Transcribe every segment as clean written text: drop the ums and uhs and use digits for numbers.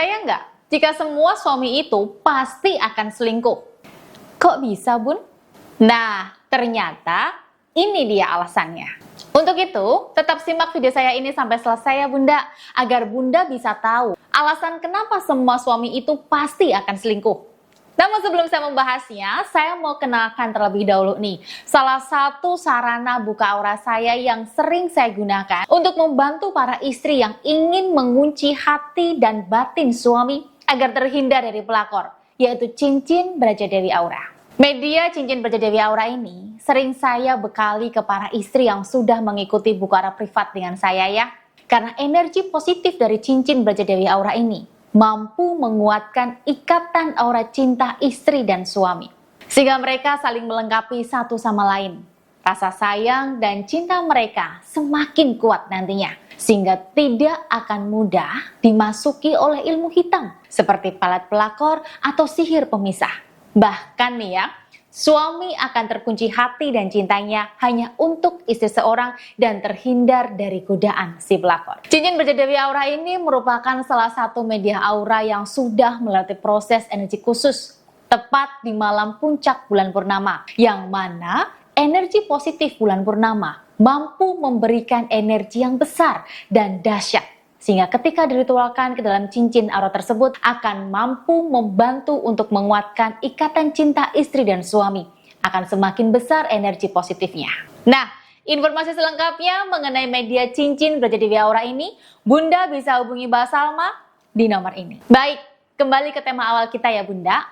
Percaya nggak jika semua suami itu pasti akan selingkuh? Kok bisa, Bun? Nah, ternyata ini dia alasannya. Untuk itu, tetap simak video saya ini sampai selesai ya Bunda, agar Bunda bisa tahu alasan kenapa semua suami itu pasti akan selingkuh. Namun sebelum saya membahasnya, saya mau kenalkan terlebih dahulu nih, salah satu sarana buka aura saya yang sering saya gunakan untuk membantu para istri yang ingin mengunci hati dan batin suami agar terhindar dari pelakor, yaitu cincin Braja Dewi Aura. Media cincin Braja Dewi Aura ini sering saya bekali ke para istri yang sudah mengikuti buku aura privat dengan saya ya. Karena energi positif dari cincin Braja Dewi Aura ini mampu menguatkan ikatan aura cinta istri dan suami. Sehingga mereka saling melengkapi satu sama lain. Rasa sayang dan cinta mereka semakin kuat nantinya. Sehingga tidak akan mudah dimasuki oleh ilmu hitam seperti palat pelakor atau sihir pemisah. Bahkan nih ya, suami akan terkunci hati dan cintanya hanya untuk istri seorang dan terhindar dari godaan si pelakor. Cincin Braja Dewi Aura ini merupakan salah satu media aura yang sudah melalui proses energi khusus tepat di malam puncak bulan purnama, yang mana energi positif bulan purnama mampu memberikan energi yang besar dan dahsyat. Sehingga ketika diritualkan ke dalam cincin aura tersebut akan mampu membantu untuk menguatkan ikatan cinta istri dan suami. Akan semakin besar energi positifnya. Nah, informasi selengkapnya mengenai media cincin Braja Dewi Aura ini, Bunda bisa hubungi Mbak Salma di nomor ini. Baik, kembali ke tema awal kita ya Bunda.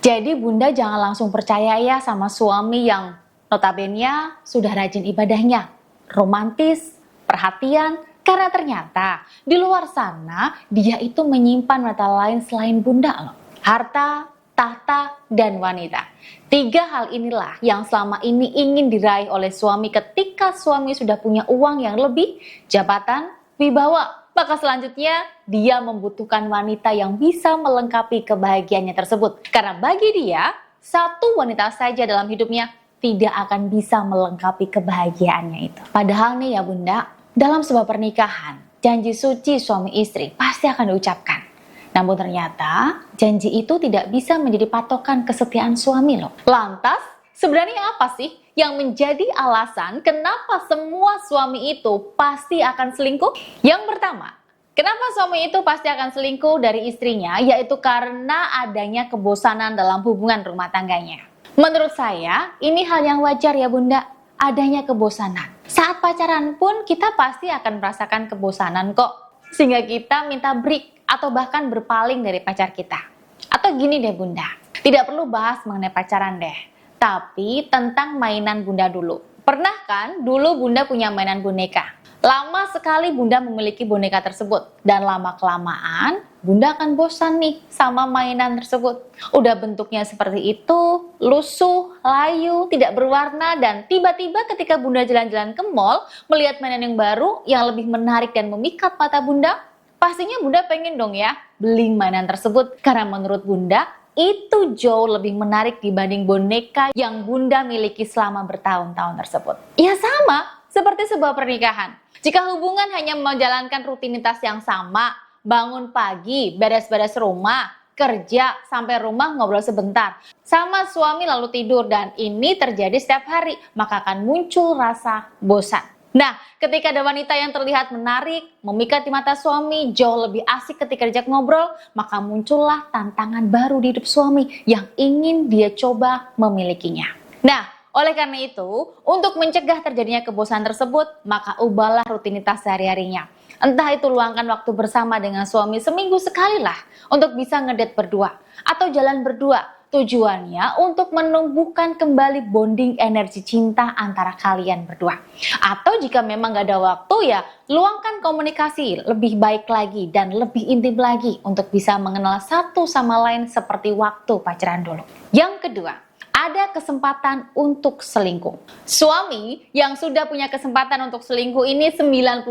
Jadi Bunda jangan langsung percaya ya sama suami yang notabene sudah rajin ibadahnya, romantis, perhatian, karena ternyata di luar sana dia itu menyimpan wanita lain selain Bunda loh. Harta, tahta, dan wanita. 3 hal inilah yang selama ini ingin diraih oleh suami ketika suami sudah punya uang yang lebih, jabatan, wibawa. Maka selanjutnya dia membutuhkan wanita yang bisa melengkapi kebahagiaannya tersebut. Karena bagi dia, satu wanita saja dalam hidupnya tidak akan bisa melengkapi kebahagiaannya itu. Padahal nih ya Bunda, dalam sebuah pernikahan, janji suci suami istri pasti akan diucapkan. Namun ternyata, janji itu tidak bisa menjadi patokan kesetiaan suami loh. Lantas, sebenarnya apa sih yang menjadi alasan kenapa semua suami itu pasti akan selingkuh? Yang pertama, kenapa suami itu pasti akan selingkuh dari istrinya? Yaitu karena adanya kebosanan dalam hubungan rumah tangganya. Menurut saya, ini hal yang wajar ya Bunda, adanya kebosanan. Saat pacaran pun kita pasti akan merasakan kebosanan kok. Sehingga kita minta break atau bahkan berpaling dari pacar kita. Atau gini deh Bunda, tidak perlu bahas mengenai pacaran deh. Tapi tentang mainan Bunda dulu. Pernah kan dulu Bunda punya mainan boneka? Lama sekali Bunda memiliki boneka tersebut. Dan lama-kelamaan Bunda akan bosan nih sama mainan tersebut. Udah bentuknya seperti itu, lusuh, layu, tidak berwarna, dan tiba-tiba ketika Bunda jalan-jalan ke mall, melihat mainan yang baru, yang lebih menarik dan memikat mata Bunda, pastinya Bunda pengen dong ya beli mainan tersebut. Karena menurut Bunda, itu jauh lebih menarik dibanding boneka yang Bunda miliki selama bertahun-tahun tersebut. Ya sama seperti sebuah pernikahan. Jika hubungan hanya menjalankan rutinitas yang sama, bangun pagi, beres-beres rumah, kerja, sampai rumah ngobrol sebentar, sama suami lalu tidur, dan ini terjadi setiap hari, maka akan muncul rasa bosan. Nah, ketika ada wanita yang terlihat menarik, memikat di mata suami, jauh lebih asik ketika diajak ngobrol, maka muncullah tantangan baru di hidup suami yang ingin dia coba memilikinya. Nah, oleh karena itu, untuk mencegah terjadinya kebosanan tersebut, maka ubahlah rutinitas sehari-harinya. Entah itu luangkan waktu bersama dengan suami seminggu sekali lah untuk bisa ngedate berdua atau jalan berdua. Tujuannya untuk menumbuhkan kembali bonding energi cinta antara kalian berdua. Atau jika memang gak ada waktu ya luangkan komunikasi lebih baik lagi dan lebih intim lagi untuk bisa mengenal satu sama lain seperti waktu pacaran dulu. Yang kedua, ada kesempatan untuk selingkuh. Suami yang sudah punya kesempatan untuk selingkuh ini 90%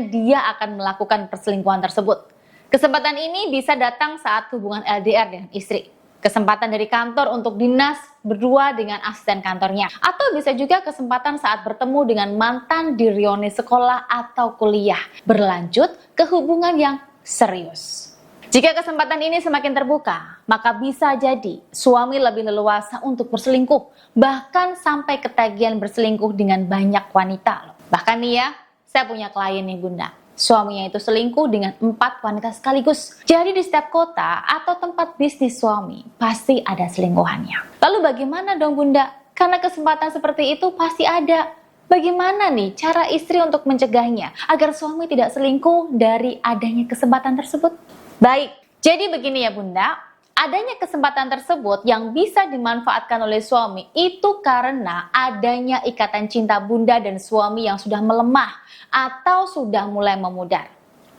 dia akan melakukan perselingkuhan tersebut. Kesempatan ini bisa datang saat hubungan LDR dengan istri. Kesempatan dari kantor untuk dinas berdua dengan asisten kantornya. Atau bisa juga kesempatan saat bertemu dengan mantan di reuni sekolah atau kuliah. Berlanjut ke hubungan yang serius. Jika kesempatan ini semakin terbuka, maka bisa jadi suami lebih leluasa untuk berselingkuh, bahkan sampai ketagihan berselingkuh dengan banyak wanita. Bahkan nih ya, saya punya klien nih Bunda, suaminya itu selingkuh dengan 4 wanita sekaligus. Jadi di setiap kota atau tempat bisnis suami, pasti ada selingkuhannya. Lalu bagaimana dong Bunda? Karena kesempatan seperti itu pasti ada. Bagaimana nih cara istri untuk mencegahnya agar suami tidak selingkuh dari adanya kesempatan tersebut? Baik, jadi begini ya Bunda, adanya kesempatan tersebut yang bisa dimanfaatkan oleh suami itu karena adanya ikatan cinta Bunda dan suami yang sudah melemah atau sudah mulai memudar.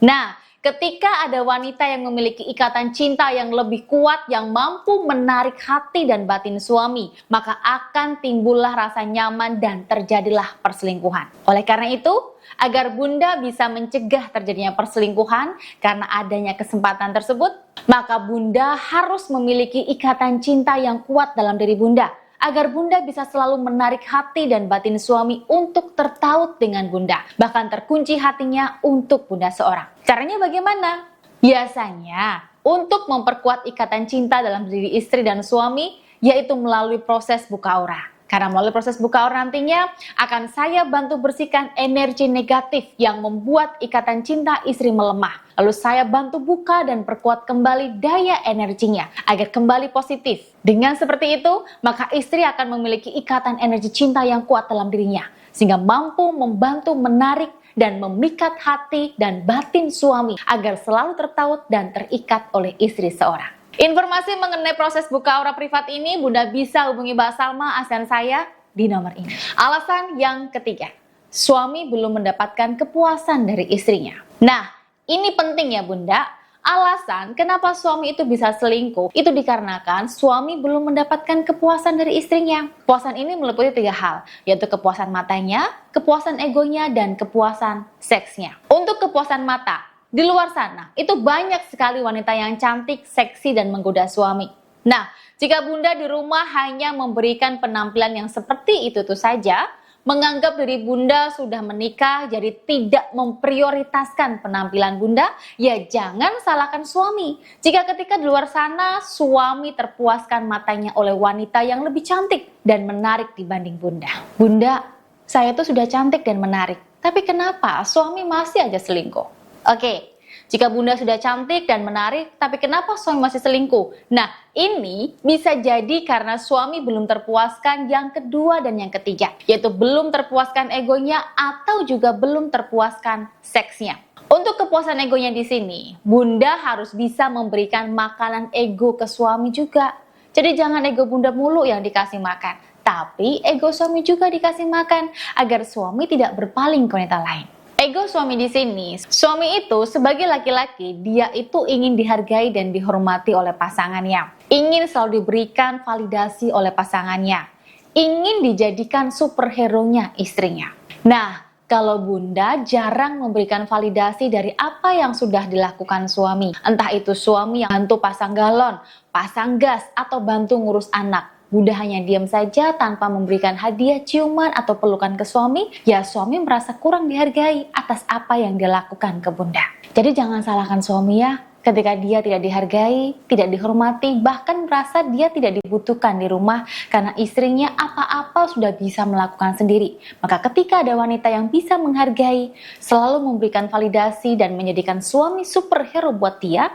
Nah, ketika ada wanita yang memiliki ikatan cinta yang lebih kuat yang mampu menarik hati dan batin suami, maka akan timbullah rasa nyaman dan terjadilah perselingkuhan. Oleh karena itu, agar Bunda bisa mencegah terjadinya perselingkuhan karena adanya kesempatan tersebut, maka Bunda harus memiliki ikatan cinta yang kuat dalam diri Bunda, agar Bunda bisa selalu menarik hati dan batin suami untuk tertaut dengan Bunda, bahkan terkunci hatinya untuk Bunda seorang. Caranya bagaimana? Biasanya, untuk memperkuat ikatan cinta dalam diri istri dan suami, yaitu melalui proses buka aura. Karena melalui proses buka aura nantinya akan saya bantu bersihkan energi negatif yang membuat ikatan cinta istri melemah. Lalu saya bantu buka dan perkuat kembali daya energinya agar kembali positif. Dengan seperti itu, maka istri akan memiliki ikatan energi cinta yang kuat dalam dirinya, sehingga mampu membantu menarik dan memikat hati dan batin suami agar selalu tertaut dan terikat oleh istri seorang. Informasi mengenai proses buka aura privat ini Bunda bisa hubungi Mbak Salma, asisten saya, di nomor ini. Alasan yang ketiga, suami belum mendapatkan kepuasan dari istrinya. Nah, ini penting ya Bunda. Alasan kenapa suami itu bisa selingkuh itu dikarenakan suami belum mendapatkan kepuasan dari istrinya. Kepuasan ini meliputi 3 hal, yaitu kepuasan matanya, kepuasan egonya, dan kepuasan seksnya. Untuk kepuasan mata, di luar sana, itu banyak sekali wanita yang cantik, seksi, dan menggoda suami. Nah, jika Bunda di rumah hanya memberikan penampilan yang seperti itu saja, menganggap diri Bunda sudah menikah, jadi tidak memprioritaskan penampilan Bunda, ya jangan salahkan suami. Jika ketika di luar sana, suami terpuaskan matanya oleh wanita yang lebih cantik dan menarik dibanding Bunda. Bunda, saya tuh sudah cantik dan menarik, tapi kenapa suami masih aja selingkuh? Oke, jika Bunda sudah cantik dan menarik, tapi kenapa suami masih selingkuh? Nah, ini bisa jadi karena suami belum terpuaskan yang kedua dan yang ketiga, yaitu belum terpuaskan egonya atau juga belum terpuaskan seksnya. Untuk kepuasan egonya di sini, Bunda harus bisa memberikan makanan ego ke suami juga. Jadi jangan ego Bunda mulu yang dikasih makan, tapi ego suami juga dikasih makan agar suami tidak berpaling ke wanita lain. Ego suami di sini, suami itu sebagai laki-laki, dia itu ingin dihargai dan dihormati oleh pasangannya. Ingin selalu diberikan validasi oleh pasangannya. Ingin dijadikan superhero-nya istrinya. Nah, kalau Bunda jarang memberikan validasi dari apa yang sudah dilakukan suami, entah itu suami yang bantu pasang galon, pasang gas, atau bantu ngurus anak, Bunda hanya diam saja tanpa memberikan hadiah, ciuman, atau pelukan ke suami, ya suami merasa kurang dihargai atas apa yang dia lakukan ke Bunda. Jadi jangan salahkan suami ya, ketika dia tidak dihargai, tidak dihormati, bahkan merasa dia tidak dibutuhkan di rumah karena istrinya apa-apa sudah bisa melakukan sendiri. Maka ketika ada wanita yang bisa menghargai, selalu memberikan validasi dan menjadikan suami superhero buat dia,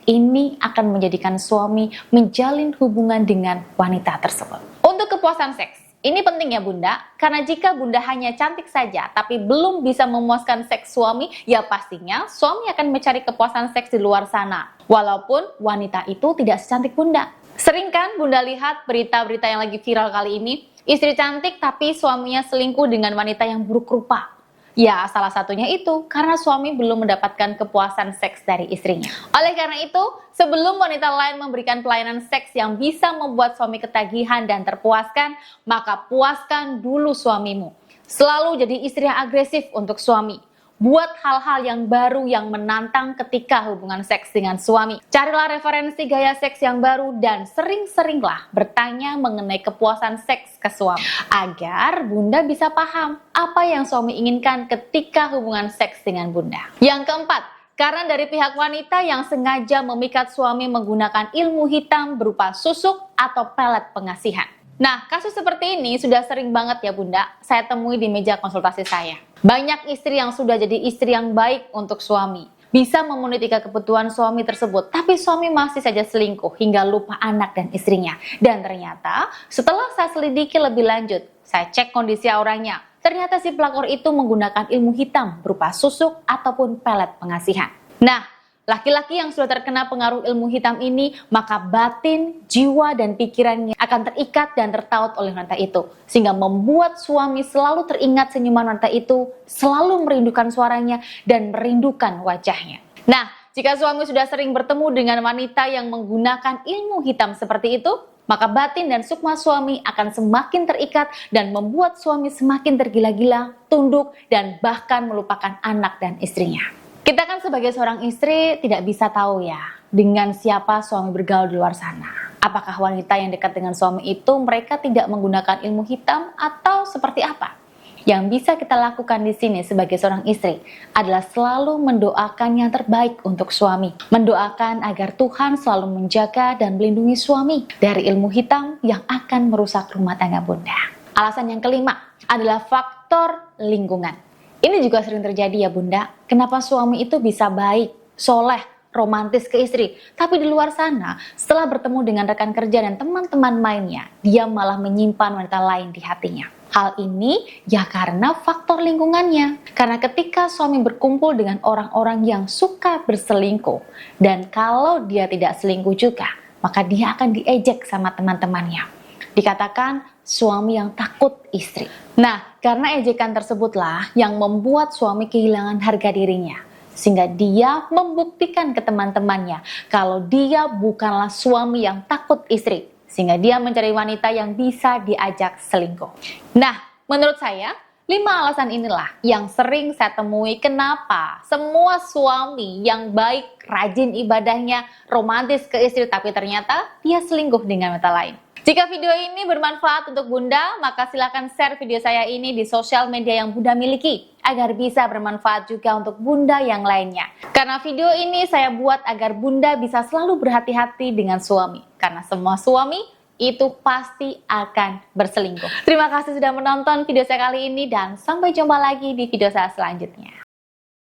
ini akan menjadikan suami menjalin hubungan dengan wanita tersebut. Untuk kepuasan seks, ini penting ya Bunda, karena jika Bunda hanya cantik saja tapi belum bisa memuaskan seks suami, ya pastinya suami akan mencari kepuasan seks di luar sana. Walaupun wanita itu tidak secantik Bunda. Sering kan Bunda lihat berita-berita yang lagi viral kali ini, istri cantik tapi suaminya selingkuh dengan wanita yang buruk rupa. Ya, salah satunya itu karena suami belum mendapatkan kepuasan seks dari istrinya. Oleh karena itu, sebelum wanita lain memberikan pelayanan seks yang bisa membuat suami ketagihan dan terpuaskan, maka puaskan dulu suamimu. Selalu jadi istri yang agresif untuk suami. Buat hal-hal yang baru yang menantang ketika hubungan seks dengan suami. Carilah referensi gaya seks yang baru dan sering-seringlah bertanya mengenai kepuasan seks ke suami. Agar Bunda bisa paham apa yang suami inginkan ketika hubungan seks dengan Bunda. Yang keempat, karena dari pihak wanita yang sengaja memikat suami menggunakan ilmu hitam berupa susuk atau pelet pengasihan. Nah, kasus seperti ini sudah sering banget ya Bunda, saya temui di meja konsultasi saya. Banyak istri yang sudah jadi istri yang baik untuk suami, bisa memenuhi 3 kebutuhan suami tersebut, tapi suami masih saja selingkuh hingga lupa anak dan istrinya. Dan ternyata setelah saya selidiki lebih lanjut, saya cek kondisi orangnya, ternyata si pelakor itu menggunakan ilmu hitam berupa susuk ataupun pelet pengasihan. Nah, laki-laki yang sudah terkena pengaruh ilmu hitam ini, maka batin, jiwa, dan pikirannya akan terikat dan tertaut oleh wanita itu. Sehingga membuat suami selalu teringat senyuman wanita itu, selalu merindukan suaranya, dan merindukan wajahnya. Nah, jika suami sudah sering bertemu dengan wanita yang menggunakan ilmu hitam seperti itu, maka batin dan sukma suami akan semakin terikat dan membuat suami semakin tergila-gila, tunduk, dan bahkan melupakan anak dan istrinya. Kita kan sebagai seorang istri tidak bisa tahu ya dengan siapa suami bergaul di luar sana. Apakah wanita yang dekat dengan suami itu mereka tidak menggunakan ilmu hitam atau seperti apa? Yang bisa kita lakukan di sini sebagai seorang istri adalah selalu mendoakan yang terbaik untuk suami. Mendoakan agar Tuhan selalu menjaga dan melindungi suami dari ilmu hitam yang akan merusak rumah tangga Bunda. Alasan yang kelima adalah faktor lingkungan. Ini juga sering terjadi ya Bunda, kenapa suami itu bisa baik, soleh, romantis ke istri, tapi di luar sana setelah bertemu dengan rekan kerja dan teman-teman mainnya, dia malah menyimpan wanita lain di hatinya. Hal ini ya karena faktor lingkungannya. Karena ketika suami berkumpul dengan orang-orang yang suka berselingkuh, dan kalau dia tidak selingkuh juga, maka dia akan diejek sama teman-temannya. Dikatakan suami yang takut istri. Nah, karena ejekan tersebutlah yang membuat suami kehilangan harga dirinya. Sehingga dia membuktikan ke teman-temannya kalau dia bukanlah suami yang takut istri. Sehingga dia mencari wanita yang bisa diajak selingkuh. Nah, menurut saya, 5 alasan inilah yang sering saya temui kenapa semua suami yang baik, rajin ibadahnya, romantis ke istri, tapi ternyata dia selingkuh dengan wanita lain. Jika video ini bermanfaat untuk Bunda, maka silakan share video saya ini di sosial media yang Bunda miliki, agar bisa bermanfaat juga untuk Bunda yang lainnya. Karena video ini saya buat agar Bunda bisa selalu berhati-hati dengan suami, karena semua suami itu pasti akan berselingkuh. Terima kasih sudah menonton video saya kali ini dan sampai jumpa lagi di video saya selanjutnya.